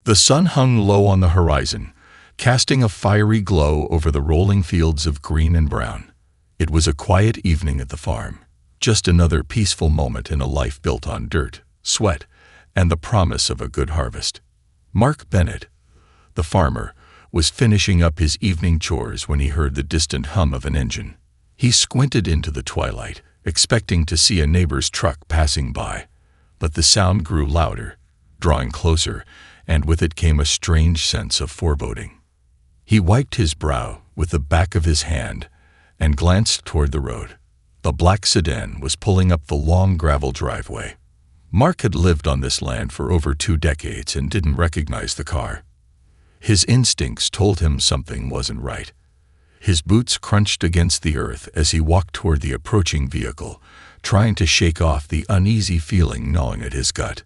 The sun hung low on the horizon, casting a fiery glow over the rolling fields of green and brown. It was a quiet evening at the farm, just another peaceful moment in a life built on dirt, sweat, and the promise of a good harvest. Mark Bennett, the farmer, was finishing up his evening chores when he heard the distant hum of an engine. He squinted into the twilight, expecting to see a neighbor's truck passing by, but the sound grew louder, drawing closer, and with it came a strange sense of foreboding. He wiped his brow with the back of his hand and glanced toward the road. The black sedan was pulling up the long gravel driveway. Mark had lived on this land for over 2 decades and didn't recognize the car. His instincts told him something wasn't right. His boots crunched against the earth as he walked toward the approaching vehicle, trying to shake off the uneasy feeling gnawing at his gut.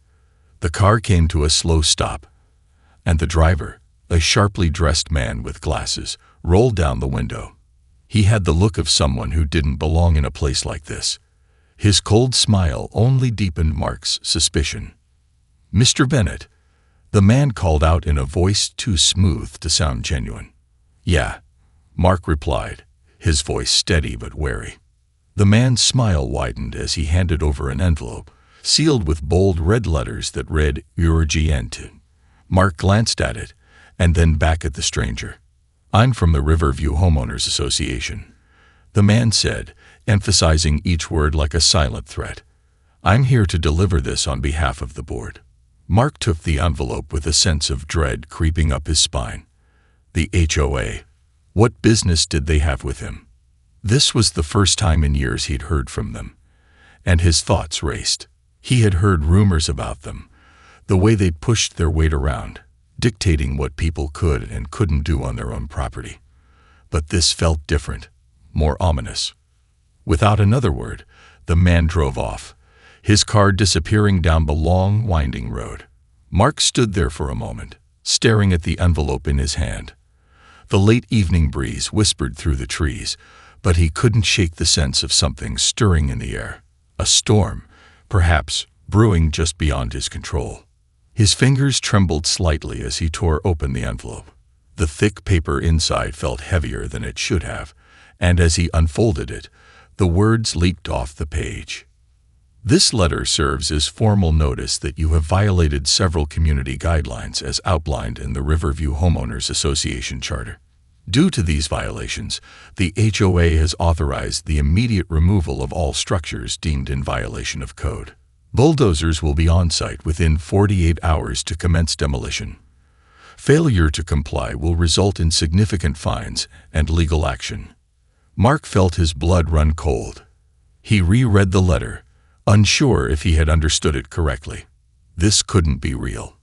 The car came to a slow stop, and the driver, a sharply dressed man with glasses, rolled down the window. He had the look of someone who didn't belong in a place like this. His cold smile only deepened Mark's suspicion. "Mr. Bennett," the man called out in a voice too smooth to sound genuine. "Yeah," Mark replied, his voice steady but wary. The man's smile widened as he handed over an envelope, sealed with bold red letters that read Urgente. Mark glanced at it, and then back at the stranger. "I'm from the Riverview Homeowners Association," the man said, emphasizing each word like a silent threat. "I'm here to deliver this on behalf of the board." Mark took the envelope with a sense of dread creeping up his spine. The HOA. What business did they have with him? This was the first time in years he'd heard from them, and his thoughts raced. He had heard rumors about them, the way they'd pushed their weight around, dictating what people could and couldn't do on their own property. But this felt different, more ominous. Without another word, the man drove off, his car disappearing down the long, winding road. Mark stood there for a moment, staring at the envelope in his hand. The late evening breeze whispered through the trees, but he couldn't shake the sense of something stirring in the air. A storm, perhaps, brewing just beyond his control. His fingers trembled slightly as he tore open the envelope. The thick paper inside felt heavier than it should have, and as he unfolded it, the words leaped off the page. "This letter serves as formal notice that you have violated several community guidelines as outlined in the Riverview Homeowners Association Charter. Due to these violations, the HOA has authorized the immediate removal of all structures deemed in violation of code. Bulldozers will be on site within 48 hours to commence demolition. Failure to comply will result in significant fines and legal action." Mark felt his blood run cold. He reread the letter, unsure if he had understood it correctly. This couldn't be real.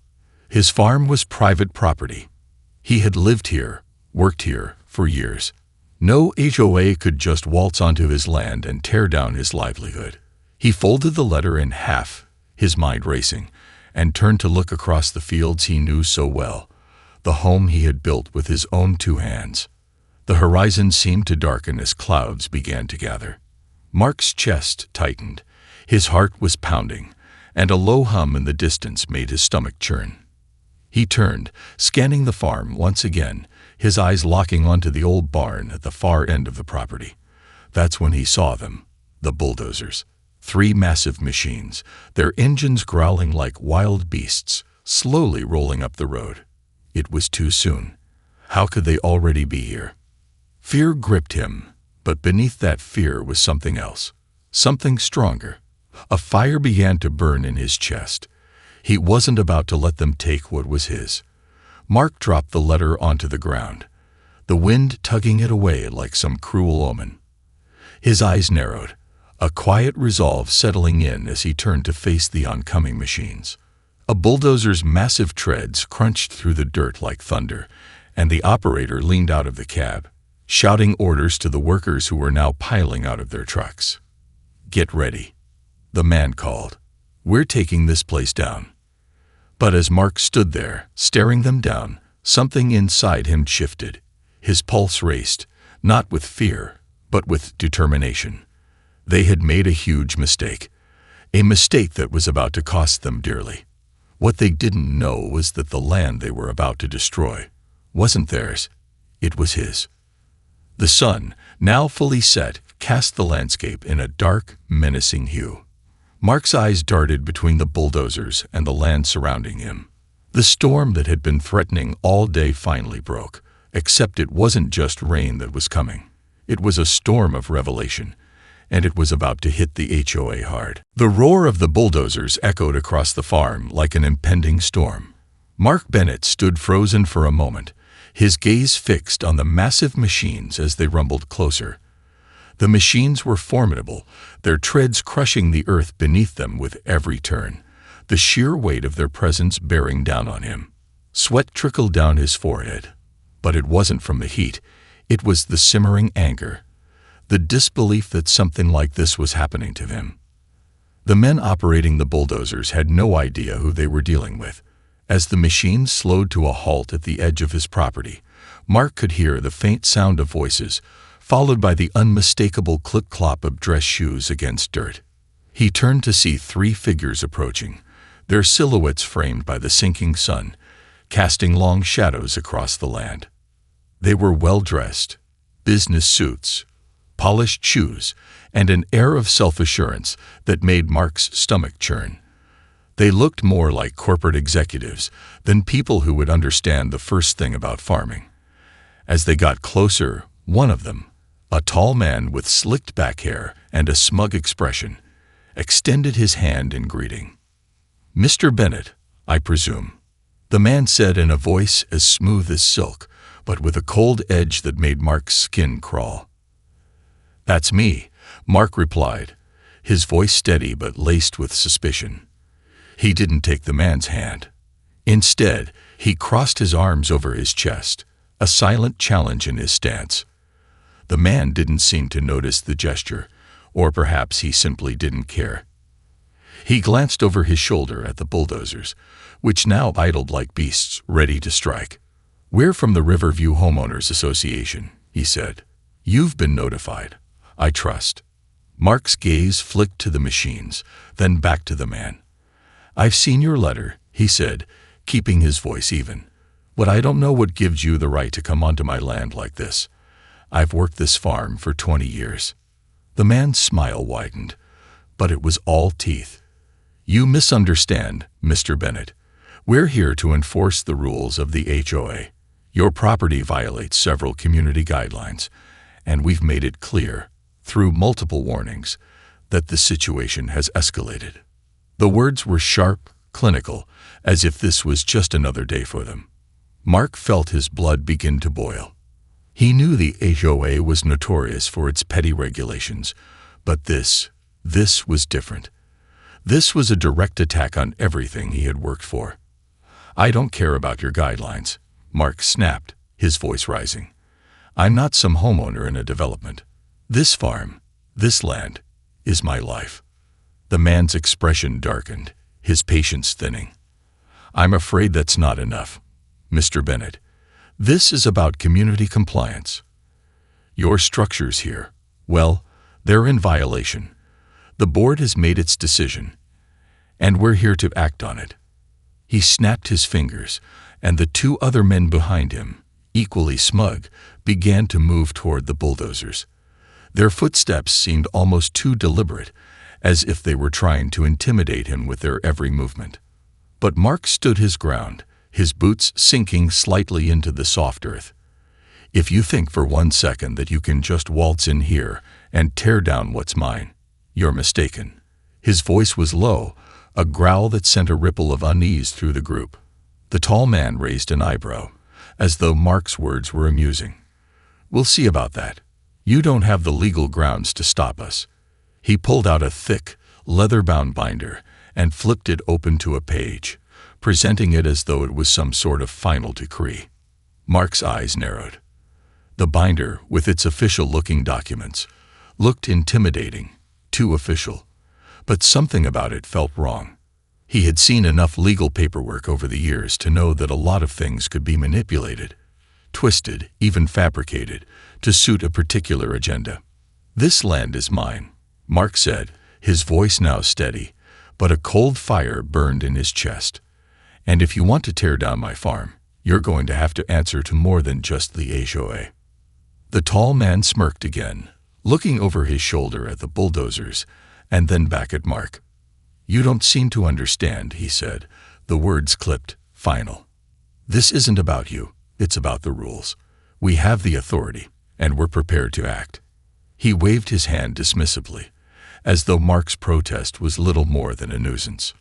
His farm was private property. He had lived here, worked here, for years. No HOA could just waltz onto his land and tear down his livelihood. He folded the letter in half, his mind racing, and turned to look across the fields he knew so well, the home he had built with his own 2 hands. The horizon seemed to darken as clouds began to gather. Mark's chest tightened, his heart was pounding, and a low hum in the distance made his stomach churn. He turned, scanning the farm once again, his eyes locking onto the old barn at the far end of the property. That's when he saw them, the bulldozers. 3 massive machines, their engines growling like wild beasts, slowly rolling up the road. It was too soon. How could they already be here? Fear gripped him, but beneath that fear was something else, something stronger. A fire began to burn in his chest. He wasn't about to let them take what was his. Mark dropped the letter onto the ground, the wind tugging it away like some cruel omen. His eyes narrowed, a quiet resolve settling in as he turned to face the oncoming machines. A bulldozer's massive treads crunched through the dirt like thunder, and the operator leaned out of the cab, shouting orders to the workers who were now piling out of their trucks. "Get ready," the man called. "We're taking this place down." But as Mark stood there, staring them down, something inside him shifted. His pulse raced, not with fear, but with determination. They had made a huge mistake, a mistake that was about to cost them dearly. What they didn't know was that the land they were about to destroy wasn't theirs, it was his. The sun, now fully set, cast the landscape in a dark, menacing hue. Mark's eyes darted between the bulldozers and the land surrounding him. The storm that had been threatening all day finally broke, except it wasn't just rain that was coming. It was a storm of revelation, and it was about to hit the HOA hard. The roar of the bulldozers echoed across the farm like an impending storm. Mark Bennett stood frozen for a moment, his gaze fixed on the massive machines as they rumbled closer. The machines were formidable, their treads crushing the earth beneath them with every turn, the sheer weight of their presence bearing down on him. Sweat trickled down his forehead, but it wasn't from the heat, it was the simmering anger, the disbelief that something like this was happening to him. The men operating the bulldozers had no idea who they were dealing with. As the machines slowed to a halt at the edge of his property, Mark could hear the faint sound of voices, followed by the unmistakable clip-clop of dress shoes against dirt. He turned to see 3 figures approaching, their silhouettes framed by the sinking sun, casting long shadows across the land. They were well-dressed, business suits, polished shoes, and an air of self-assurance that made Mark's stomach churn. They looked more like corporate executives than people who would understand the first thing about farming. As they got closer, one of them, a tall man with slicked back hair and a smug expression, extended his hand in greeting. "Mr. Bennett, I presume," the man said in a voice as smooth as silk, but with a cold edge that made Mark's skin crawl. "That's me," Mark replied, his voice steady but laced with suspicion. He didn't take the man's hand. Instead, he crossed his arms over his chest, a silent challenge in his stance. The man didn't seem to notice the gesture, or perhaps he simply didn't care. He glanced over his shoulder at the bulldozers, which now idled like beasts ready to strike. "We're from the Riverview Homeowners Association," he said. "You've been notified, I trust." Mark's gaze flicked to the machines, then back to the man. "I've seen your letter," he said, keeping his voice even. "But I don't know what gives you the right to come onto my land like this. I've worked this farm for 20 years. The man's smile widened, but it was all teeth. "You misunderstand, Mr. Bennett. We're here to enforce the rules of the HOA. Your property violates several community guidelines, and we've made it clear, through multiple warnings, that the situation has escalated." The words were sharp, clinical, as if this was just another day for them. Mark felt his blood begin to boil. He knew the HOA was notorious for its petty regulations, but this was different. This was a direct attack on everything he had worked for. "I don't care about your guidelines," Mark snapped, his voice rising. "I'm not some homeowner in a development. This farm, this land, is my life." The man's expression darkened, his patience thinning. "I'm afraid that's not enough, Mr. Bennett. This is about community compliance. Your structures here, well, they're in violation. The board has made its decision, and we're here to act on it." He snapped his fingers, and the 2 other men behind him, equally smug, began to move toward the bulldozers. Their footsteps seemed almost too deliberate, as if they were trying to intimidate him with their every movement. But Mark stood his ground, his boots sinking slightly into the soft earth. "If you think for 1 second that you can just waltz in here and tear down what's mine, you're mistaken." His voice was low, a growl that sent a ripple of unease through the group. The tall man raised an eyebrow, as though Mark's words were amusing. "We'll see about that. You don't have the legal grounds to stop us." He pulled out a thick, leather-bound binder and flipped it open to a page, presenting it as though it was some sort of final decree. Mark's eyes narrowed. The binder, with its official-looking documents, looked intimidating, too official, but something about it felt wrong. He had seen enough legal paperwork over the years to know that a lot of things could be manipulated, twisted, even fabricated, to suit a particular agenda. "This land is mine," Mark said, his voice now steady, but a cold fire burned in his chest. And if you want to tear down my farm, you're going to have to answer to more than just the HOA. The tall man smirked again, looking over his shoulder at the Bulldozers and then back at Mark. You don't seem to understand, he said, the words clipped, final. This isn't about you, it's about the rules. We have the authority, and we're prepared to act. He waved his hand dismissively, as though Mark's protest was little more than a nuisance.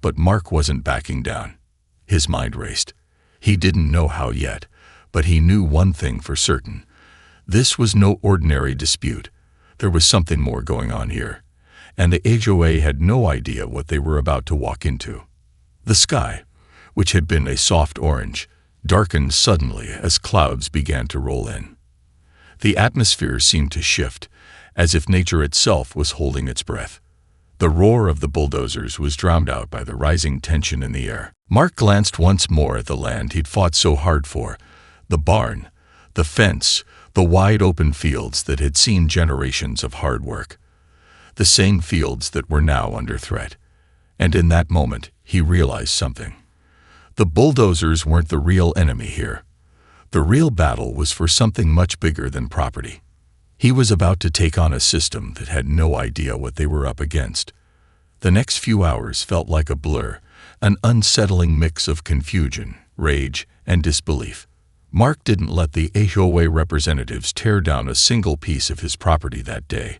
But Mark wasn't backing down. His mind raced. He didn't know how yet, but he knew one thing for certain. This was no ordinary dispute. There was something more going on here, and the HOA had no idea what they were about to walk into. The sky, which had been a soft orange, darkened suddenly as clouds began to roll in. The atmosphere seemed to shift, as if nature itself was holding its breath. The roar of the bulldozers was drowned out by the rising tension in the air. Mark glanced once more at the land he'd fought so hard for, the barn, the fence, the wide open fields that had seen generations of hard work. The same fields that were now under threat. And in that moment, he realized something. The bulldozers weren't the real enemy here. The real battle was for something much bigger than property. He was about to take on a system that had no idea what they were up against. The next few hours felt like a blur, an unsettling mix of confusion, rage, and disbelief. Mark didn't let the HOA representatives tear down a single piece of his property that day,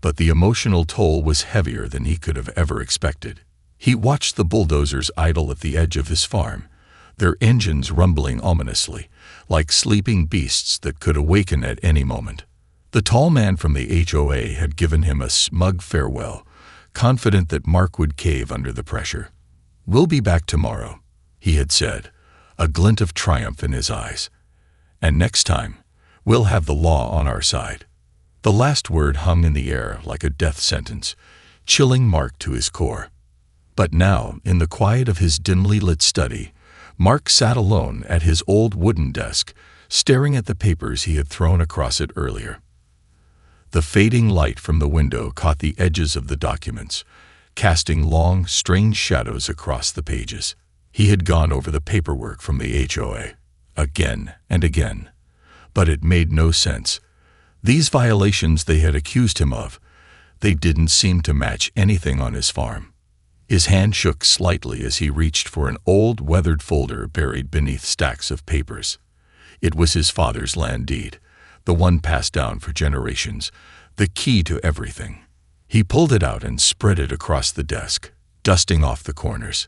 but the emotional toll was heavier than he could have ever expected. He watched the bulldozers idle at the edge of his farm, their engines rumbling ominously, like sleeping beasts that could awaken at any moment. The tall man from the HOA had given him a smug farewell, confident that Mark would cave under the pressure. "We'll be back tomorrow," he had said, a glint of triumph in his eyes. "And next time, we'll have the law on our side." The last word hung in the air like a death sentence, chilling Mark to his core. But now, in the quiet of his dimly lit study, Mark sat alone at his old wooden desk, staring at the papers he had thrown across it earlier. The fading light from the window caught the edges of the documents, casting long, strange shadows across the pages. He had gone over the paperwork from the HOA, again and again, but it made no sense. These violations they had accused him of, they didn't seem to match anything on his farm. His hand shook slightly as he reached for an old, weathered folder buried beneath stacks of papers. It was his father's land deed, the one passed down for generations, the key to everything. He pulled it out and spread it across the desk, dusting off the corners.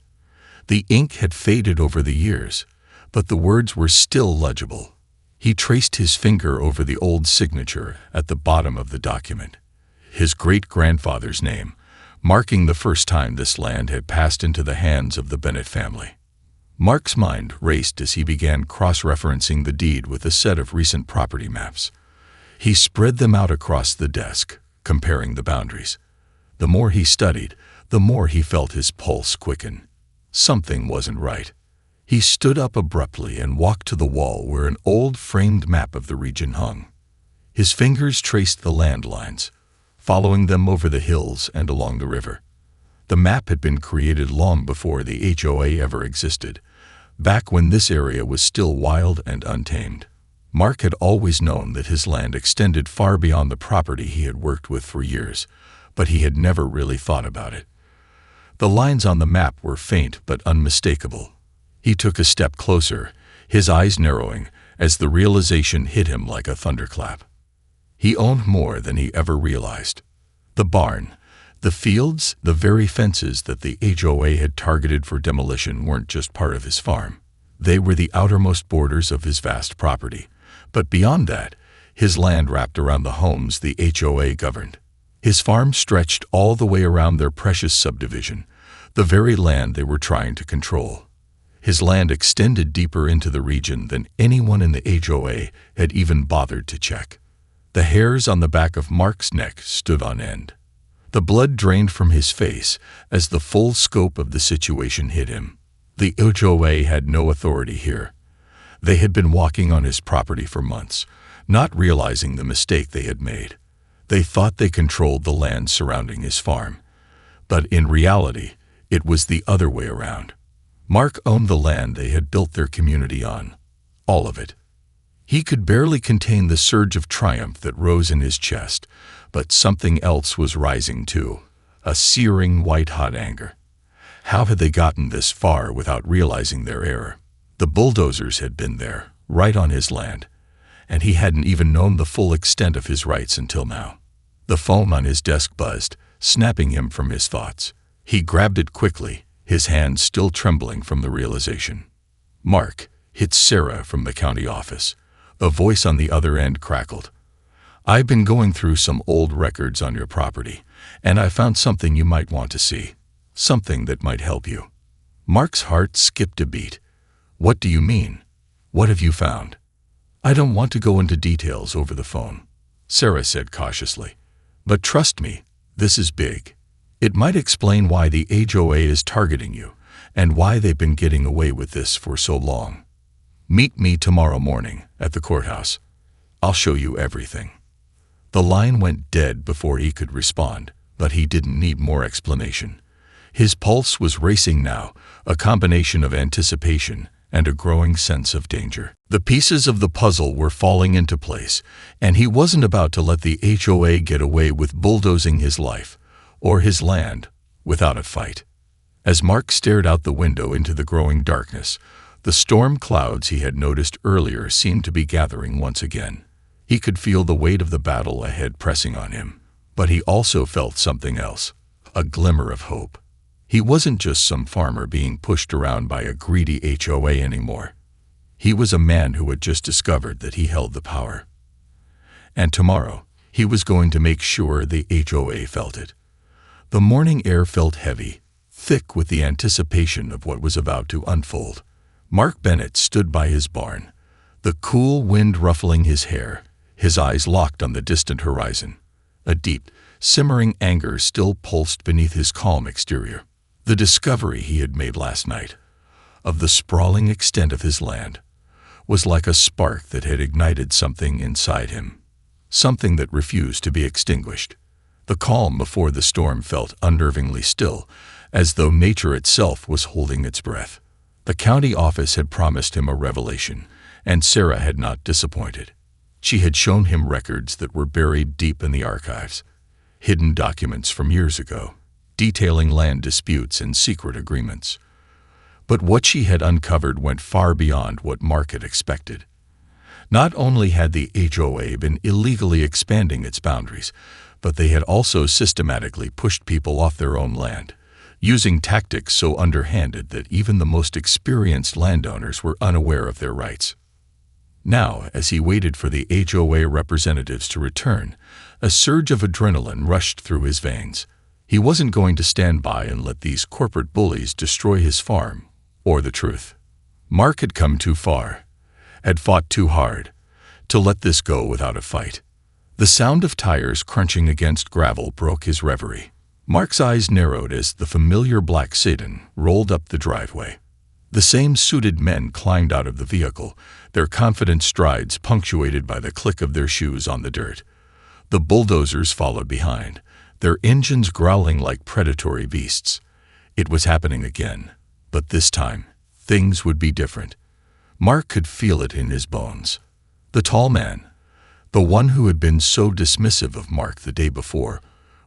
The ink had faded over the years, but the words were still legible. He traced his finger over the old signature at the bottom of the document. His great-grandfather's name, marking the first time this land had passed into the hands of the Bennett family. Mark's mind raced as he began cross-referencing the deed with a set of recent property maps. He spread them out across the desk, comparing the boundaries. The more he studied, the more he felt his pulse quicken. Something wasn't right. He stood up abruptly and walked to the wall where an old framed map of the region hung. His fingers traced the land lines, following them over the hills and along the river. The map had been created long before the HOA ever existed, back when this area was still wild and untamed. Mark had always known that his land extended far beyond the property he had worked with for years, but he had never really thought about it. The lines on the map were faint but unmistakable. He took a step closer, his eyes narrowing as the realization hit him like a thunderclap. He owned more than he ever realized. The barn, the fields, the very fences that the HOA had targeted for demolition weren't just part of his farm. They were the outermost borders of his vast property. But beyond that, his land wrapped around the homes the HOA governed. His farm stretched all the way around their precious subdivision, the very land they were trying to control. His land extended deeper into the region than anyone in the HOA had even bothered to check. The hairs on the back of Mark's neck stood on end. The blood drained from his face as the full scope of the situation hit him. The HOA had no authority here. They had been walking on his property for months, not realizing the mistake they had made. They thought they controlled the land surrounding his farm. But in reality, it was the other way around. Mark owned the land they had built their community on. All of it. He could barely contain the surge of triumph that rose in his chest, but something else was rising too, a searing white-hot anger. How had they gotten this far without realizing their error? The bulldozers had been there, right on his land, and he hadn't even known the full extent of his rights until now. The phone on his desk buzzed, snapping him from his thoughts. He grabbed it quickly, his hands still trembling from the realization. "Mark, it's Sarah from the county office." A voice on the other end crackled. "I've been going through some old records on your property, and I found something you might want to see. Something that might help you." Mark's heart skipped a beat. "What do you mean? What have you found?" "I don't want to go into details over the phone," Sarah said cautiously. "But trust me, this is big. It might explain why the HOA is targeting you, and why they've been getting away with this for so long. Meet me tomorrow morning at the courthouse. I'll show you everything." The line went dead before he could respond, but he didn't need more explanation. His pulse was racing now, a combination of anticipation and a growing sense of danger. The pieces of the puzzle were falling into place, and he wasn't about to let the HOA get away with bulldozing his life, or his land, without a fight. As Mark stared out the window into the growing darkness, the storm clouds he had noticed earlier seemed to be gathering once again. He could feel the weight of the battle ahead pressing on him, but he also felt something else, a glimmer of hope. He wasn't just some farmer being pushed around by a greedy HOA anymore. He was a man who had just discovered that he held the power. And tomorrow, he was going to make sure the HOA felt it. The morning air felt heavy, thick with the anticipation of what was about to unfold. Mark Bennett stood by his barn, the cool wind ruffling his hair, his eyes locked on the distant horizon. A deep, simmering anger still pulsed beneath his calm exterior. The discovery he had made last night, of the sprawling extent of his land, was like a spark that had ignited something inside him, something that refused to be extinguished. The calm before the storm felt unnervingly still, as though nature itself was holding its breath. The county office had promised him a revelation, and Sarah had not disappointed. She had shown him records that were buried deep in the archives, hidden documents from years ago, detailing land disputes and secret agreements. But what she had uncovered went far beyond what Mark had expected. Not only had the HOA been illegally expanding its boundaries, but they had also systematically pushed people off their own land, using tactics so underhanded that even the most experienced landowners were unaware of their rights. Now, as he waited for the HOA representatives to return, a surge of adrenaline rushed through his veins. He wasn't going to stand by and let these corporate bullies destroy his farm, or the truth. Mark had come too far, had fought too hard, to let this go without a fight. The sound of tires crunching against gravel broke his reverie. Mark's eyes narrowed as the familiar black sedan rolled up the driveway. The same suited men climbed out of the vehicle, their confident strides punctuated by the click of their shoes on the dirt. The bulldozers followed behind, their engines growling like predatory beasts. It was happening again, but this time, things would be different. Mark could feel it in his bones. The tall man, the one who had been so dismissive of Mark the day before,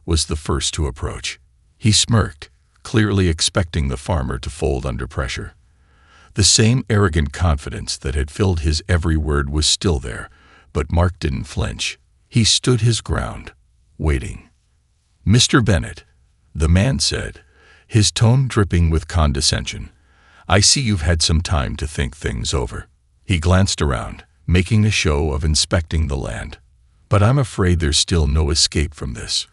was the first to approach. He smirked, clearly expecting the farmer to fold under pressure. The same arrogant confidence that had filled his every word was still there, but Mark didn't flinch. He stood his ground, waiting. "Mr. Bennett," the man said, his tone dripping with condescension, "I see you've had some time to think things over." He glanced around, making a show of inspecting the land. "But I'm afraid there's still no escape from this.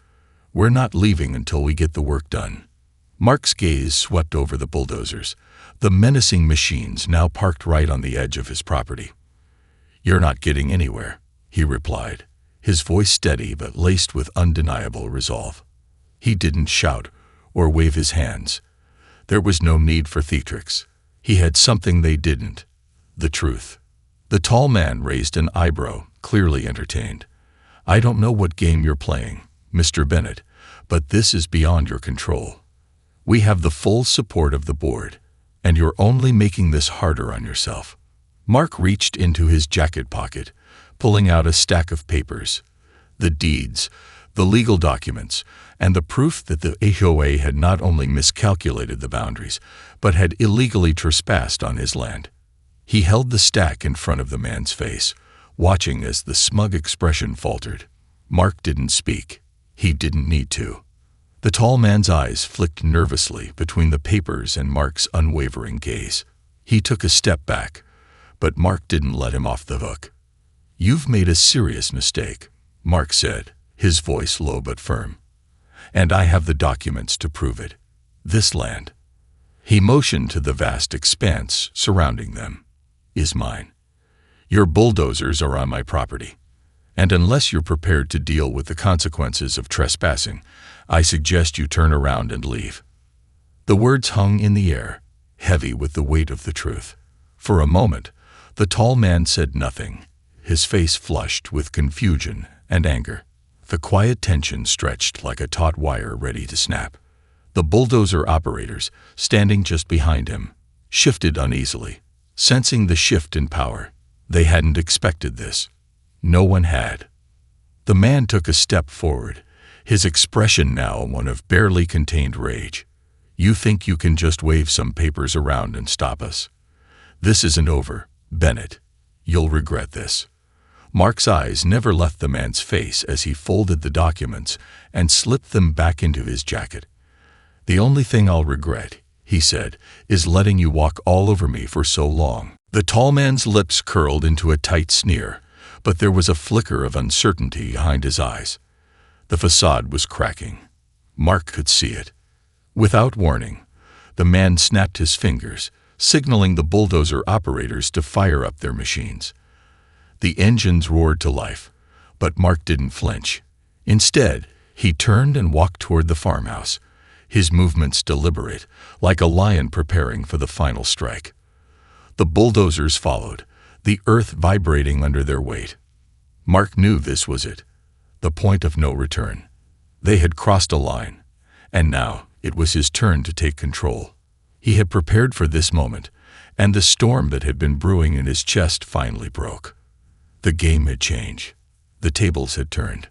We're not leaving until we get the work done." Mark's gaze swept over the bulldozers, the menacing machines now parked right on the edge of his property. "You're not getting anywhere," he replied, his voice steady but laced with undeniable resolve. He didn't shout or wave his hands. There was no need for theatrics. He had something they didn't: the truth. The tall man raised an eyebrow, clearly entertained. "I don't know what game you're playing, Mr. Bennett, but this is beyond your control. We have the full support of the board. and you're only making this harder on yourself." Mark reached into his jacket pocket, pulling out a stack of papers, the deeds, the legal documents, and the proof that the HOA had not only miscalculated the boundaries, but had illegally trespassed on his land. He held the stack in front of the man's face, watching as the smug expression faltered. Mark didn't speak. He didn't need to. The tall man's eyes flicked nervously between the papers and Mark's unwavering gaze. He took a step back, but Mark didn't let him off the hook. "You've made a serious mistake," Mark said, his voice low but firm. "And I have the documents to prove it. This land," he motioned to the vast expanse surrounding them, "is mine. Your bulldozers are on my property. And unless you're prepared to deal with the consequences of trespassing, I suggest you turn around and leave." The words hung in the air, heavy with the weight of the truth. For a moment, the tall man said nothing, his face flushed with confusion and anger. The quiet tension stretched like a taut wire ready to snap. The bulldozer operators, standing just behind him, shifted uneasily, sensing the shift in power. They hadn't expected this. No one had. The man took a step forward, his expression now one of barely contained rage. "You think you can just wave some papers around and stop us? This isn't over, Bennett. You'll regret this." Mark's eyes never left the man's face as he folded the documents and slipped them back into his jacket. "The only thing I'll regret," he said, "is letting you walk all over me for so long." The tall man's lips curled into a tight sneer, but there was a flicker of uncertainty behind his eyes. The facade was cracking. Mark could see it. Without warning, the man snapped his fingers, signaling the bulldozer operators to fire up their machines. The engines roared to life, but Mark didn't flinch. Instead, he turned and walked toward the farmhouse, his movements deliberate, like a lion preparing for the final strike. The bulldozers followed, the earth vibrating under their weight. Mark knew this was it, the point of no return. They had crossed a line, and now it was his turn to take control. He had prepared for this moment, and the storm that had been brewing in his chest finally broke. The game had changed. The tables had turned.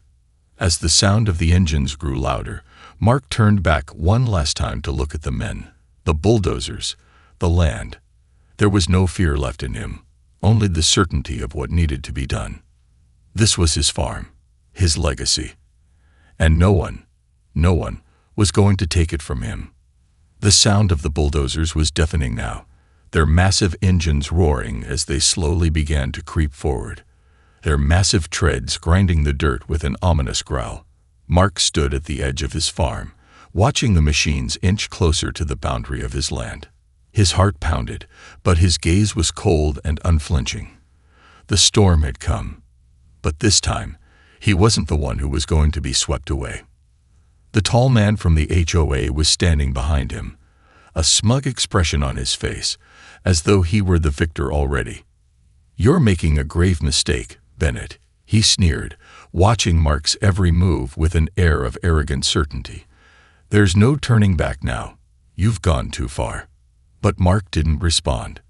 As the sound of the engines grew louder, Mark turned back one last time to look at the men, the bulldozers, the land. There was no fear left in him, only the certainty of what needed to be done. This was his farm, his legacy. And no one was going to take it from him. The sound of the bulldozers was deafening now, their massive engines roaring as they slowly began to creep forward, their massive treads grinding the dirt with an ominous growl. Mark stood at the edge of his farm, watching the machines inch closer to the boundary of his land. His heart pounded, but his gaze was cold and unflinching. The storm had come, but this time, he wasn't the one who was going to be swept away. The tall man from the HOA was standing behind him, a smug expression on his face, as though he were the victor already. "You're making a grave mistake, Bennett," he sneered, watching Mark's every move with an air of arrogant certainty. "There's no turning back now. You've gone too far." But Mark didn't respond.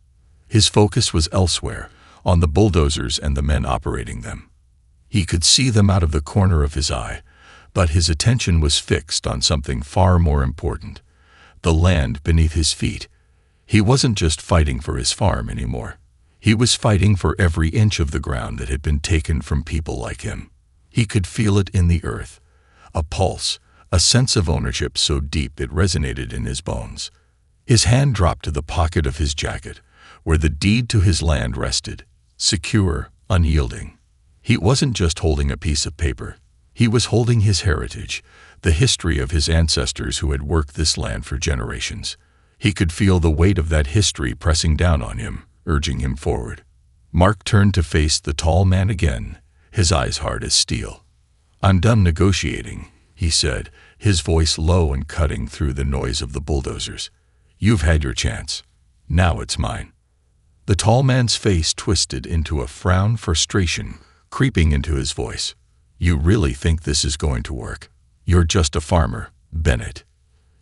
His focus was elsewhere, on the bulldozers and the men operating them. He could see them out of the corner of his eye, but his attention was fixed on something far more important, the land beneath his feet. He wasn't just fighting for his farm anymore. He was fighting for every inch of the ground that had been taken from people like him. He could feel it in the earth, a pulse, a sense of ownership so deep it resonated in his bones. His hand dropped to the pocket of his jacket, where the deed to his land rested, secure, unyielding. He wasn't just holding a piece of paper. He was holding his heritage, the history of his ancestors who had worked this land for generations. He could feel the weight of that history pressing down on him, urging him forward. Mark turned to face the tall man again, his eyes hard as steel. "I'm done negotiating," he said, his voice low and cutting through the noise of the bulldozers. "You've had your chance. Now it's mine." The tall man's face twisted into a frown, frustration creeping into his voice. "You really think this is going to work? You're just a farmer, Bennett.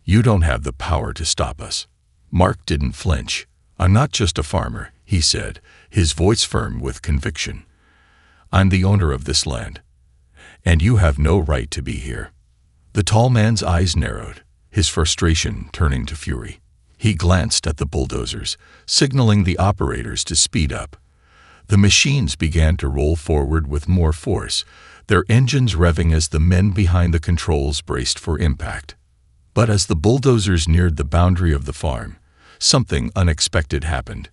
You don't have the power to stop us." Mark didn't flinch. "I'm not just a farmer," he said, his voice firm with conviction. "I'm the owner of this land, and you have no right to be here." The tall man's eyes narrowed, his frustration turning to fury. He glanced at the bulldozers, signaling the operators to speed up. The machines began to roll forward with more force, their engines revving as the men behind the controls braced for impact. But as the bulldozers neared the boundary of the farm, something unexpected happened.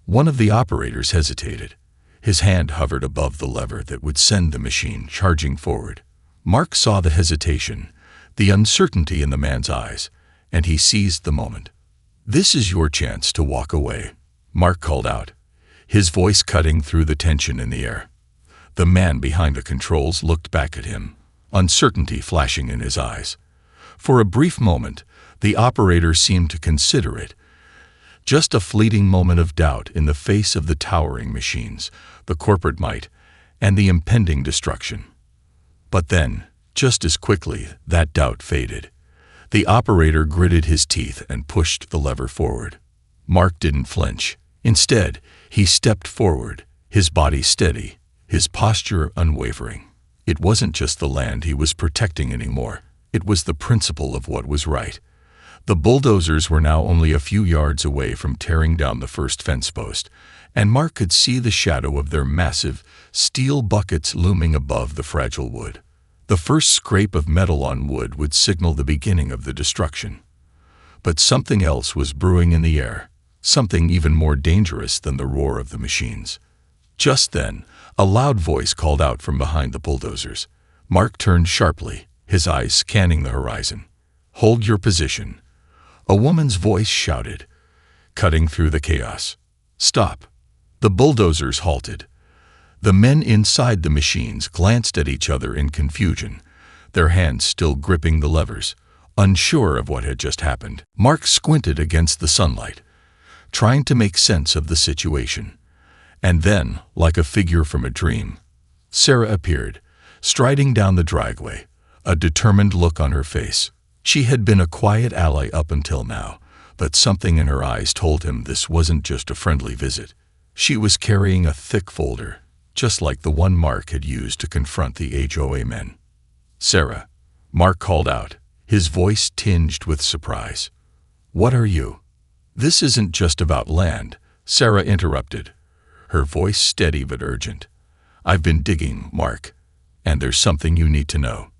One of the operators hesitated. His hand hovered above the lever that would send the machine charging forward. Mark saw the hesitation, the uncertainty in the man's eyes, and he seized the moment. "This is your chance to walk away," Mark called out, his voice cutting through the tension in the air. The man behind the controls looked back at him, uncertainty flashing in his eyes. For a brief moment, the operator seemed to consider it, just a fleeting moment of doubt in the face of the towering machines, the corporate might, and the impending destruction. But then, just as quickly, that doubt faded. The operator gritted his teeth and pushed the lever forward. Mark didn't flinch. Instead, he stepped forward, his body steady, his posture unwavering. It wasn't just the land he was protecting anymore. It was the principle of what was right. The bulldozers were now only a few yards away from tearing down the first fence post, and Mark could see the shadow of their massive steel buckets looming above the fragile wood. The first scrape of metal on wood would signal the beginning of the destruction. But something else was brewing in the air, something even more dangerous than the roar of the machines. Just then, a loud voice called out from behind the bulldozers. Mark turned sharply, his eyes scanning the horizon. "Hold your position," a woman's voice shouted, cutting through the chaos. "Stop." The bulldozers halted. The men inside the machines glanced at each other in confusion, their hands still gripping the levers, unsure of what had just happened. Mark squinted against the sunlight, trying to make sense of the situation. And then, like a figure from a dream, Sarah appeared, striding down the driveway, a determined look on her face. She had been a quiet ally up until now, but something in her eyes told him this wasn't just a friendly visit. She was carrying a thick folder, just like the one Mark had used to confront the HOA men. "Sarah," Mark called out, his voice tinged with surprise. "What are you?" "This isn't just about land," Sarah interrupted, her voice steady but urgent. "I've been digging, Mark, and there's something you need to know."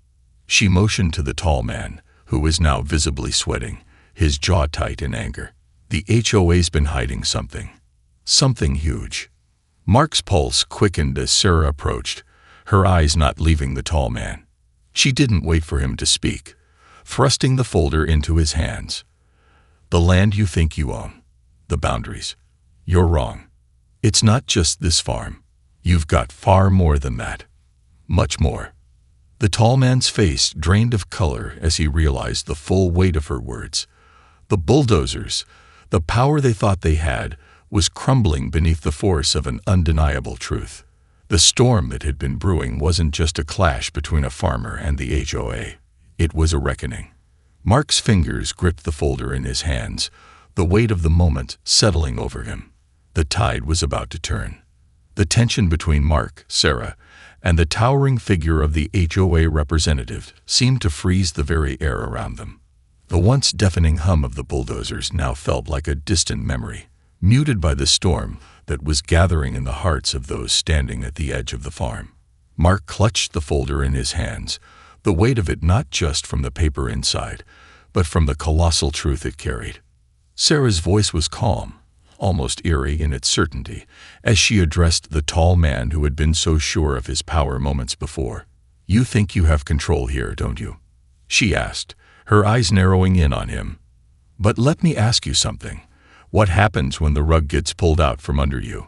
She motioned to the tall man, who was now visibly sweating, his jaw tight in anger. "The HOA's been hiding something. Something huge." Mark's pulse quickened as Sarah approached, her eyes not leaving the tall man. She didn't wait for him to speak, thrusting the folder into his hands. "The land you think you own. The boundaries. You're wrong. It's not just this farm. You've got far more than that. Much more." The tall man's face drained of color as he realized the full weight of her words. The bulldozers, the power they thought they had, was crumbling beneath the force of an undeniable truth. The storm that had been brewing wasn't just a clash between a farmer and the HOA. It was a reckoning. Mark's fingers gripped the folder in his hands, the weight of the moment settling over him. The tide was about to turn. The tension between Mark, Sarah, and the towering figure of the HOA representative seemed to freeze the very air around them. The once deafening hum of the bulldozers now felt like a distant memory, muted by the storm that was gathering in the hearts of those standing at the edge of the farm. Mark clutched the folder in his hands, the weight of it not just from the paper inside, but from the colossal truth it carried. Sarah's voice was calm, almost eerie in its certainty, as she addressed the tall man who had been so sure of his power moments before. "You think you have control here, don't you?" she asked, her eyes narrowing in on him. "But let me ask you something. What happens when the rug gets pulled out from under you?"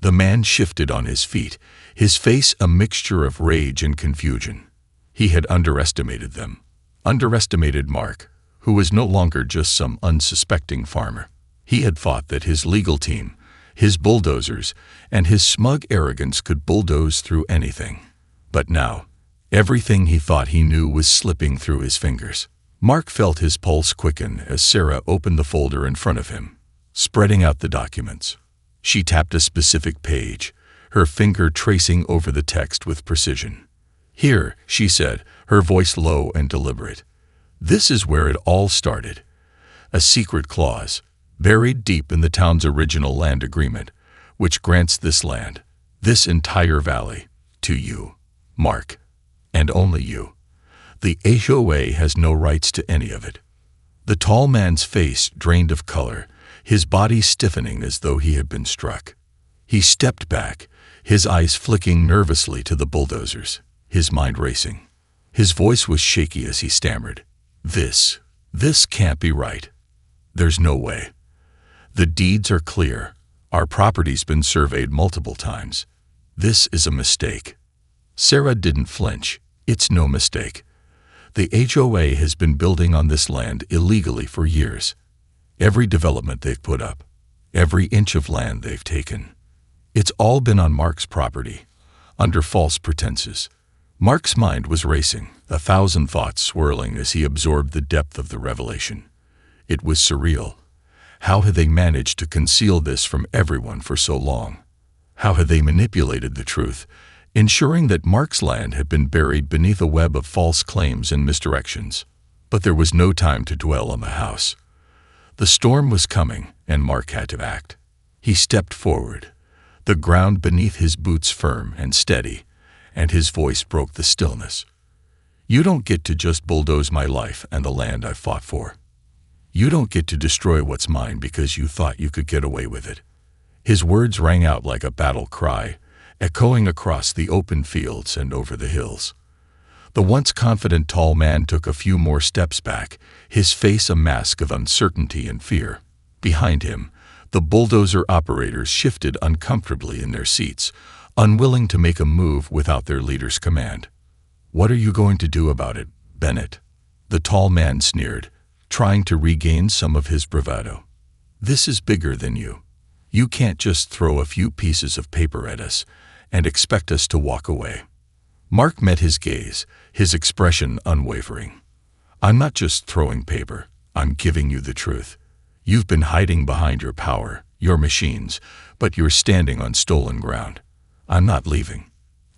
The man shifted on his feet, his face a mixture of rage and confusion. He had underestimated them. Underestimated Mark, who was no longer just some unsuspecting farmer. He had thought that his legal team, his bulldozers, and his smug arrogance could bulldoze through anything. But now, everything he thought he knew was slipping through his fingers. Mark felt his pulse quicken as Sarah opened the folder in front of him, spreading out the documents. She tapped a specific page, her finger tracing over the text with precision. "Here," she said, her voice low and deliberate. "This is where it all started. A secret clause, buried deep in the town's original land agreement, which grants this land, this entire valley, to you, Mark, and only you. The HOA has no rights to any of it." The tall man's face drained of color, his body stiffening as though he had been struck. He stepped back, his eyes flicking nervously to the bulldozers, his mind racing. His voice was shaky as he stammered, This can't be right. There's no way. The deeds are clear. Our property's been surveyed multiple times. This is a mistake." Sarah didn't flinch. "It's no mistake. The HOA has been building on this land illegally for years. Every development they've put up, every inch of land they've taken, it's all been on Mark's property, under false pretenses." Mark's mind was racing, 1,000 thoughts swirling as he absorbed the depth of the revelation. It was surreal. How had they managed to conceal this from everyone for so long? How had they manipulated the truth, ensuring that Mark's land had been buried beneath a web of false claims and misdirections? But there was no time to dwell on the house. The storm was coming, and Mark had to act. He stepped forward, the ground beneath his boots firm and steady, and his voice broke the stillness. "You don't get to just bulldoze my life and the land I've fought for. You don't get to destroy what's mine because you thought you could get away with it." His words rang out like a battle cry, echoing across the open fields and over the hills. The once confident tall man took a few more steps back, his face a mask of uncertainty and fear. Behind him, the bulldozer operators shifted uncomfortably in their seats, unwilling to make a move without their leader's command. "What are you going to do about it, Bennett?" The tall man sneered, trying to regain some of his bravado. "This is bigger than you. You can't just throw a few pieces of paper at us and expect us to walk away." Mark met his gaze, his expression unwavering. "I'm not just throwing paper, I'm giving you the truth. You've been hiding behind your power, your machines, but you're standing on stolen ground. I'm not leaving,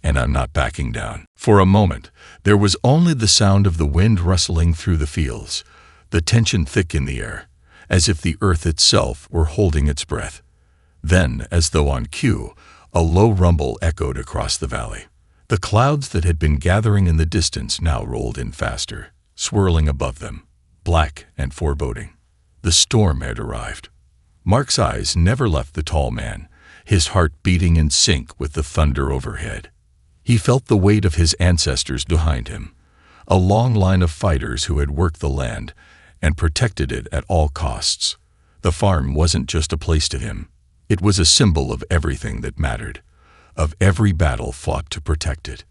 and I'm not backing down." For a moment, there was only the sound of the wind rustling through the fields, the tension thick in the air, as if the earth itself were holding its breath. Then, as though on cue, a low rumble echoed across the valley. The clouds that had been gathering in the distance now rolled in faster, swirling above them, black and foreboding. The storm had arrived. Mark's eyes never left the tall man, his heart beating in sync with the thunder overhead. He felt the weight of his ancestors behind him, a long line of fighters who had worked the land and protected it at all costs. The farm wasn't just a place to him. It was a symbol of everything that mattered, of every battle fought to protect it.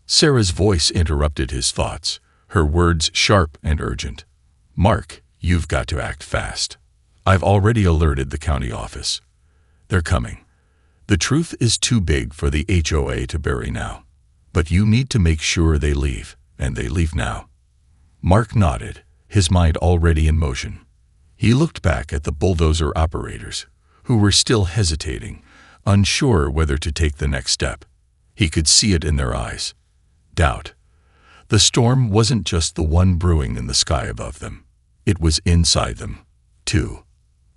Sarah's voice interrupted his thoughts, her words sharp and urgent. "Mark, you've got to act fast. I've already alerted the county office. They're coming. The truth is too big for the HOA to bury now. But you need to make sure they leave, and they leave now." Mark nodded, his mind already in motion. He looked back at the bulldozer operators, who were still hesitating, unsure whether to take the next step. He could see it in their eyes. Doubt. The storm wasn't just the one brewing in the sky above them. It was inside them, too.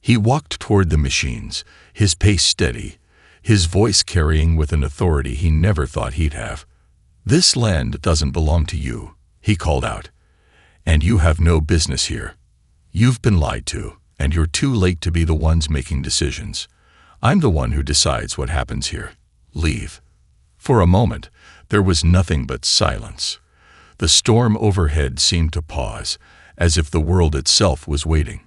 He walked toward the machines, his pace steady, his voice carrying with an authority he never thought he'd have. "This land doesn't belong to you," he called out, "and you have no business here. You've been lied to, and you're too late to be the ones making decisions. I'm the one who decides what happens here. Leave." For a moment, there was nothing but silence. The storm overhead seemed to pause, as if the world itself was waiting.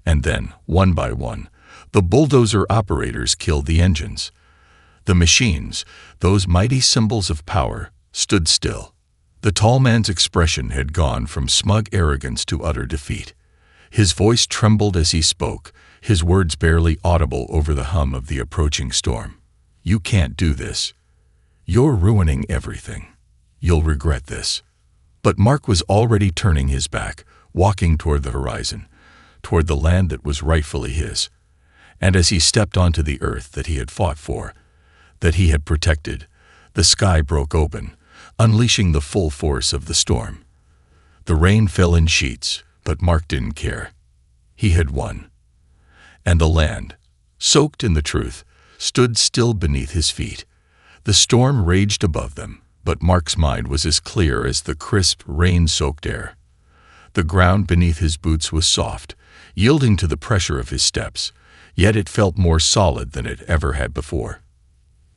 And then, one by one, the bulldozer operators killed the engines. The machines, those mighty symbols of power, stood still. The tall man's expression had gone from smug arrogance to utter defeat. His voice trembled as he spoke, his words barely audible over the hum of the approaching storm. "You can't do this. You're ruining everything. You'll regret this." But Mark was already turning his back, walking toward the horizon, toward the land that was rightfully his. And as he stepped onto the earth that he had fought for, that he had protected, the sky broke open, unleashing the full force of the storm. The rain fell in sheets, but Mark didn't care. He had won. And the land, soaked in the truth, stood still beneath his feet. The storm raged above them, but Mark's mind was as clear as the crisp, rain-soaked air. The ground beneath his boots was soft, yielding to the pressure of his steps, yet it felt more solid than it ever had before.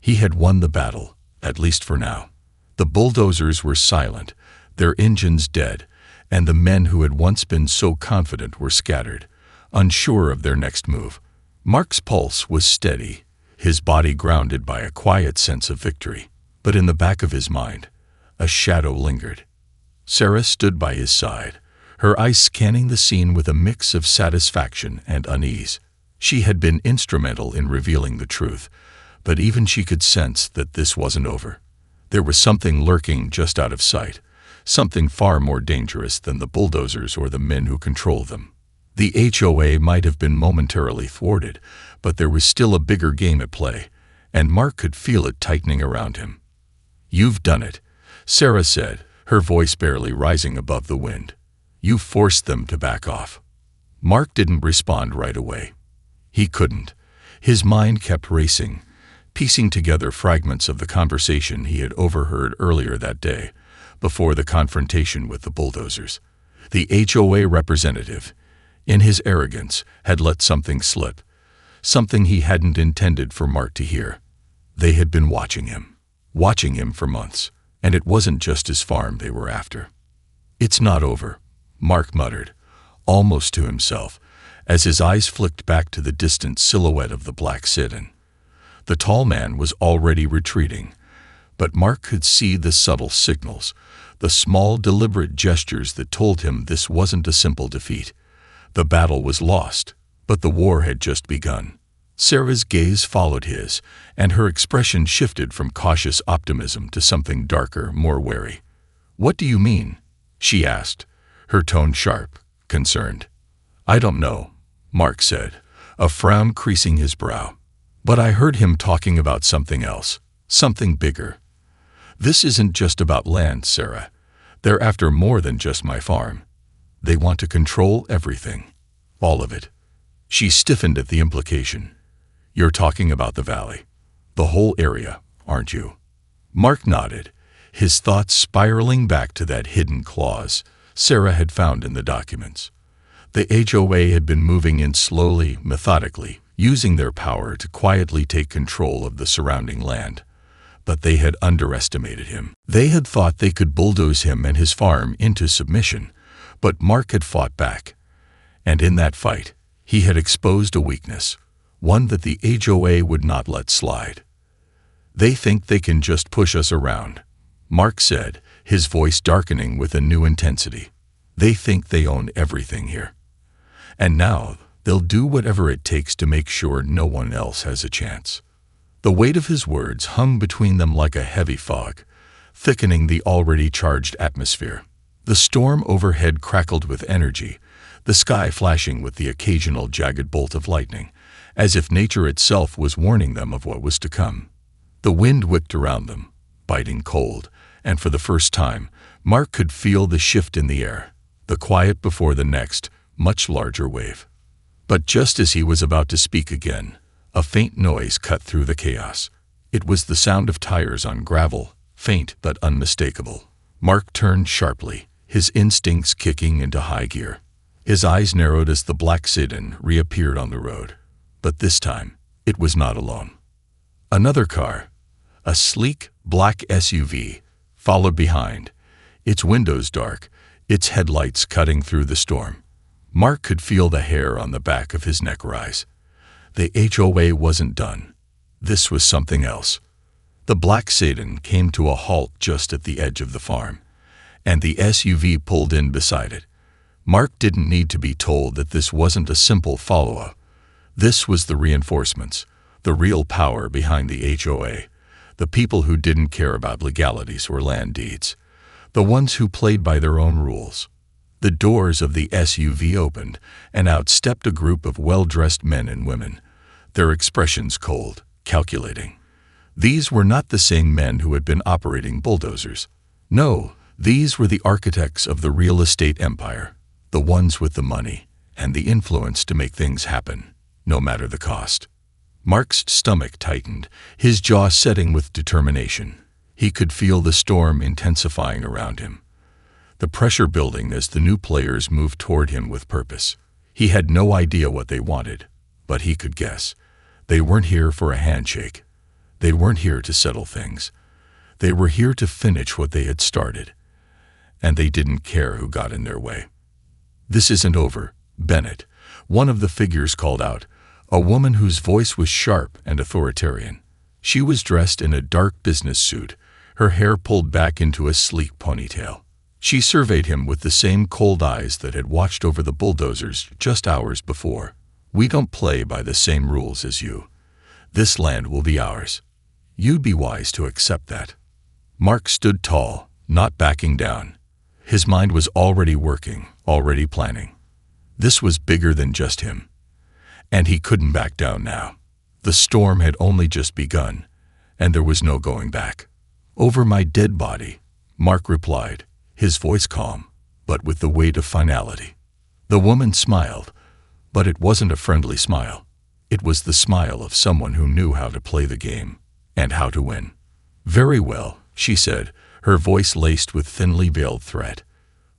He had won the battle, at least for now. The bulldozers were silent, their engines dead, and the men who had once been so confident were scattered, unsure of their next move. Mark's pulse was steady, his body grounded by a quiet sense of victory. But in the back of his mind, a shadow lingered. Sarah stood by his side, her eyes scanning the scene with a mix of satisfaction and unease. She had been instrumental in revealing the truth, but even she could sense that this wasn't over. There was something lurking just out of sight, something far more dangerous than the bulldozers or the men who controlled them. The HOA might have been momentarily thwarted, but there was still a bigger game at play, and Mark could feel it tightening around him. "You've done it," Sarah said, her voice barely rising above the wind. "You forced them to back off." Mark didn't respond right away. He couldn't. His mind kept racing, piecing together fragments of the conversation he had overheard earlier that day, before the confrontation with the bulldozers. The HOA representative, in his arrogance, had let something slip, something he hadn't intended for Mark to hear. They had been watching him for months, and it wasn't just his farm they were after. "It's not over," Mark muttered, almost to himself, as his eyes flicked back to the distant silhouette of the black sit-in. The tall man was already retreating, but Mark could see the subtle signals, the small, deliberate gestures that told him this wasn't a simple defeat. The battle was lost, but the war had just begun. Sarah's gaze followed his, and her expression shifted from cautious optimism to something darker, more wary. "What do you mean?" she asked, her tone sharp, concerned. "I don't know," Mark said, a frown creasing his brow. "But I heard him talking about something else, something bigger. This isn't just about land, Sarah. They're after more than just my farm. They want to control everything. All of it." She stiffened at the implication. "You're talking about the valley, the whole area, aren't you?" Mark nodded, his thoughts spiraling back to that hidden clause Sarah had found in the documents. The HOA had been moving in slowly, methodically, using their power to quietly take control of the surrounding land. But they had underestimated him. They had thought they could bulldoze him and his farm into submission, but Mark had fought back. And in that fight, he had exposed a weakness, one that the HOA would not let slide. "They think they can just push us around," Mark said, his voice darkening with a new intensity. "They think they own everything here. And now they'll do whatever it takes to make sure no one else has a chance." The weight of his words hung between them like a heavy fog, thickening the already charged atmosphere. The storm overhead crackled with energy, the sky flashing with the occasional jagged bolt of lightning, as if nature itself was warning them of what was to come. The wind whipped around them, biting cold, and for the first time, Mark could feel the shift in the air, the quiet before the next, much larger wave. But just as he was about to speak again, a faint noise cut through the chaos. It was the sound of tires on gravel, faint but unmistakable. Mark turned sharply, his instincts kicking into high gear. His eyes narrowed as the black sedan reappeared on the road. But this time, it was not alone. Another car, a sleek, black SUV, followed behind, its windows dark, its headlights cutting through the storm. Mark could feel the hair on the back of his neck rise. The HOA wasn't done. This was something else. The black sedan came to a halt just at the edge of the farm, and the SUV pulled in beside it. Mark didn't need to be told that this wasn't a simple follow-up. This was the reinforcements, the real power behind the HOA, the people who didn't care about legalities or land deeds, the ones who played by their own rules. The doors of the SUV opened, and out stepped a group of well-dressed men and women, their expressions cold, calculating. These were not the same men who had been operating bulldozers. No, these were the architects of the real estate empire, the ones with the money and the influence to make things happen, no matter the cost. Mark's stomach tightened, his jaw setting with determination. He could feel the storm intensifying around him, the pressure building as the new players moved toward him with purpose. He had no idea what they wanted, but he could guess. They weren't here for a handshake. They weren't here to settle things. They were here to finish what they had started, and they didn't care who got in their way. "This isn't over, Bennett," one of the figures called out, a woman whose voice was sharp and authoritarian. She was dressed in a dark business suit, her hair pulled back into a sleek ponytail. She surveyed him with the same cold eyes that had watched over the bulldozers just hours before. "We don't play by the same rules as you. This land will be ours. You'd be wise to accept that." Mark stood tall, not backing down. His mind was already working, already planning. This was bigger than just him. And he couldn't back down now. The storm had only just begun, and there was no going back. "Over my dead body," Mark replied, his voice calm, but with the weight of finality. The woman smiled, but it wasn't a friendly smile. It was the smile of someone who knew how to play the game, and how to win. "Very well," she said, her voice laced with thinly veiled threat.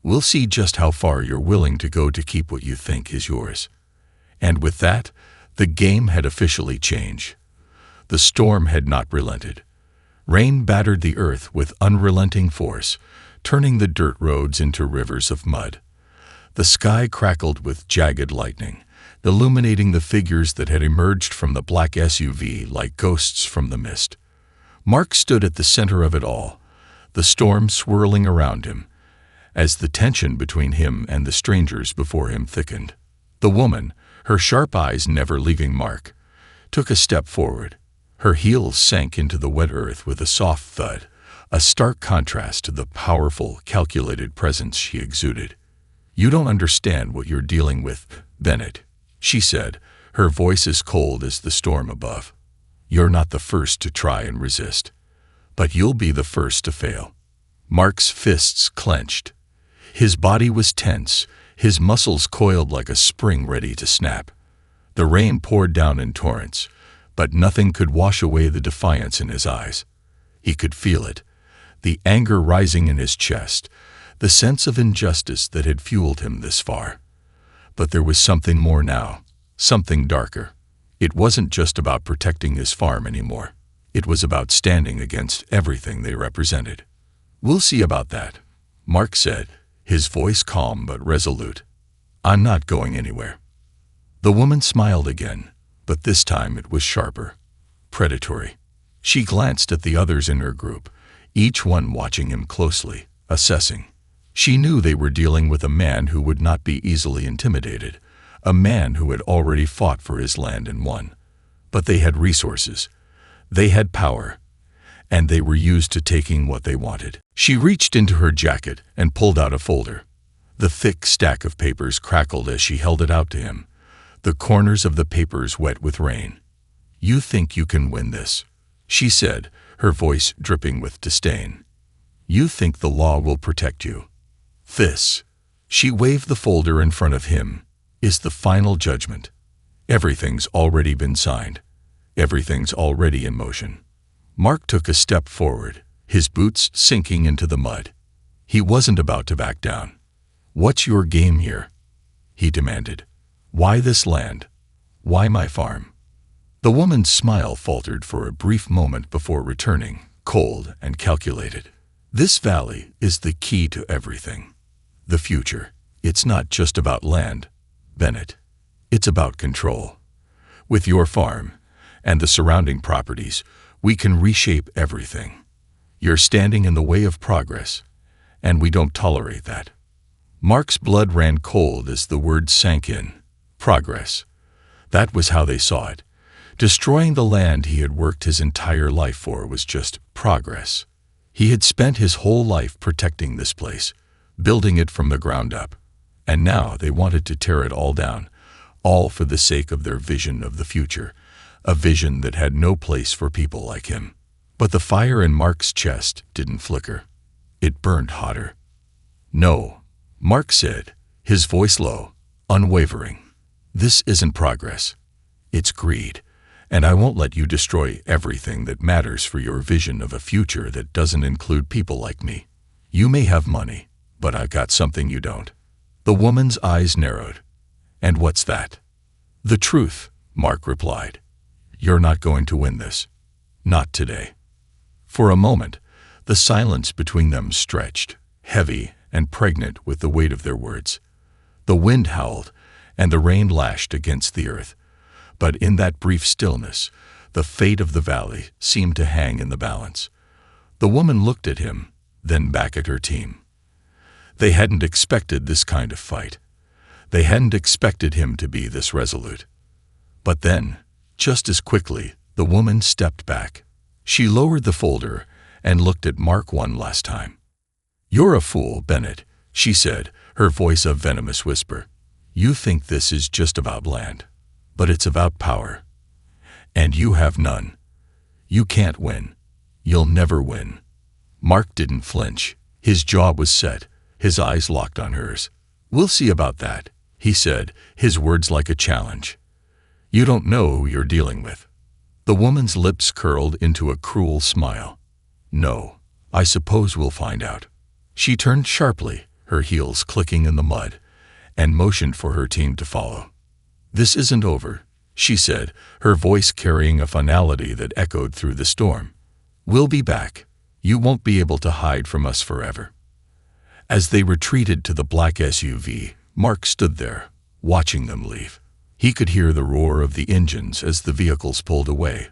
"We'll see just how far you're willing to go to keep what you think is yours." And with that, the game had officially changed. The storm had not relented. Rain battered the earth with unrelenting force, turning the dirt roads into rivers of mud. The sky crackled with jagged lightning, illuminating the figures that had emerged from the black SUV like ghosts from the mist. Mark stood at the center of it all, the storm swirling around him, as the tension between him and the strangers before him thickened. The woman, her sharp eyes never leaving Mark, took a step forward. Her heels sank into the wet earth with a soft thud, a stark contrast to the powerful, calculated presence she exuded. "You don't understand what you're dealing with, Bennett," she said, her voice as cold as the storm above. "You're not the first to try and resist, but you'll be the first to fail." Mark's fists clenched. His body was tense, his muscles coiled like a spring ready to snap. The rain poured down in torrents, but nothing could wash away the defiance in his eyes. He could feel it, the anger rising in his chest, the sense of injustice that had fueled him this far. But there was something more now, something darker. It wasn't just about protecting his farm anymore. It was about standing against everything they represented. "We'll see about that," Mark said, his voice calm but resolute. "I'm not going anywhere." The woman smiled again, but this time it was sharper, predatory. She glanced at the others in her group, each one watching him closely, assessing. She knew they were dealing with a man who would not be easily intimidated, a man who had already fought for his land and won. But they had resources, they had power, and they were used to taking what they wanted. She reached into her jacket and pulled out a folder. The thick stack of papers crackled as she held it out to him, the corners of the papers wet with rain. "You think you can win this," she said, her voice dripping with disdain. "You think the law will protect you. This," she waved the folder in front of him, "is the final judgment. Everything's already been signed. Everything's already in motion." Mark took a step forward, his boots sinking into the mud. He wasn't about to back down. "What's your game here?" he demanded. "Why this land? Why my farm?" The woman's smile faltered for a brief moment before returning, cold and calculated. "This valley is the key to everything. The future. It's not just about land, Bennett. It's about control. With your farm and the surrounding properties, we can reshape everything. You're standing in the way of progress, and we don't tolerate that." Mark's blood ran cold as the words sank in. Progress. That was how they saw it. Destroying the land he had worked his entire life for was just progress. He had spent his whole life protecting this place, building it from the ground up. And now they wanted to tear it all down, all for the sake of their vision of the future, a vision that had no place for people like him. But the fire in Mark's chest didn't flicker. It burned hotter. "No," Mark said, his voice low, unwavering. "This isn't progress. It's greed, and I won't let you destroy everything that matters for your vision of a future that doesn't include people like me. You may have money, but I've got something you don't." The woman's eyes narrowed. "And what's that?" "The truth," Mark replied. "You're not going to win this. Not today." For a moment, the silence between them stretched, heavy and pregnant with the weight of their words. The wind howled, and the rain lashed against the earth. But in that brief stillness, the fate of the valley seemed to hang in the balance. The woman looked at him, then back at her team. They hadn't expected this kind of fight. They hadn't expected him to be this resolute. But then, just as quickly, the woman stepped back. She lowered the folder and looked at Mark one last time. "You're a fool, Bennett," she said, her voice a venomous whisper. "You think this is just about land, but it's about power. And you have none. You can't win. You'll never win." Mark didn't flinch. His jaw was set, his eyes locked on hers. "We'll see about that," he said, his words like a challenge. "You don't know who you're dealing with." The woman's lips curled into a cruel smile. "No, I suppose we'll find out." She turned sharply, her heels clicking in the mud, and motioned for her team to follow. "This isn't over," she said, her voice carrying a finality that echoed through the storm. "We'll be back. You won't be able to hide from us forever." As they retreated to the black SUV, Mark stood there, watching them leave. He could hear the roar of the engines as the vehicles pulled away,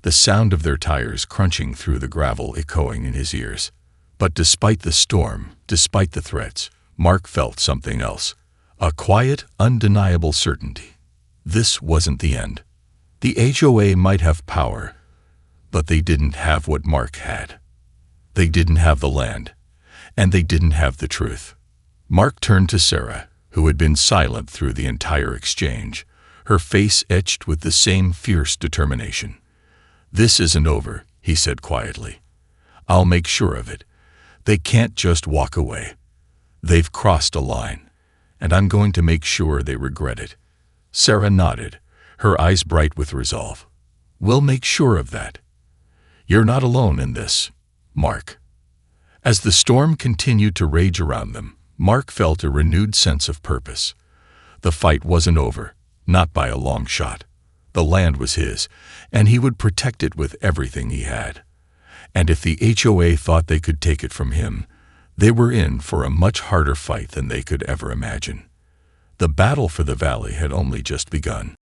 the sound of their tires crunching through the gravel echoing in his ears. But despite the storm, despite the threats, Mark felt something else, a quiet, undeniable certainty. This wasn't the end. The HOA might have power, but they didn't have what Mark had. They didn't have the land, and they didn't have the truth. Mark turned to Sarah, who had been silent through the entire exchange, her face etched with the same fierce determination. "This isn't over," he said quietly. "I'll make sure of it. They can't just walk away. They've crossed a line, and I'm going to make sure they regret it." Sarah nodded, her eyes bright with resolve. "We'll make sure of that. You're not alone in this, Mark." As the storm continued to rage around them, Mark felt a renewed sense of purpose. The fight wasn't over, not by a long shot. The land was his, and he would protect it with everything he had. And if the HOA thought they could take it from him, they were in for a much harder fight than they could ever imagine. The battle for the valley had only just begun.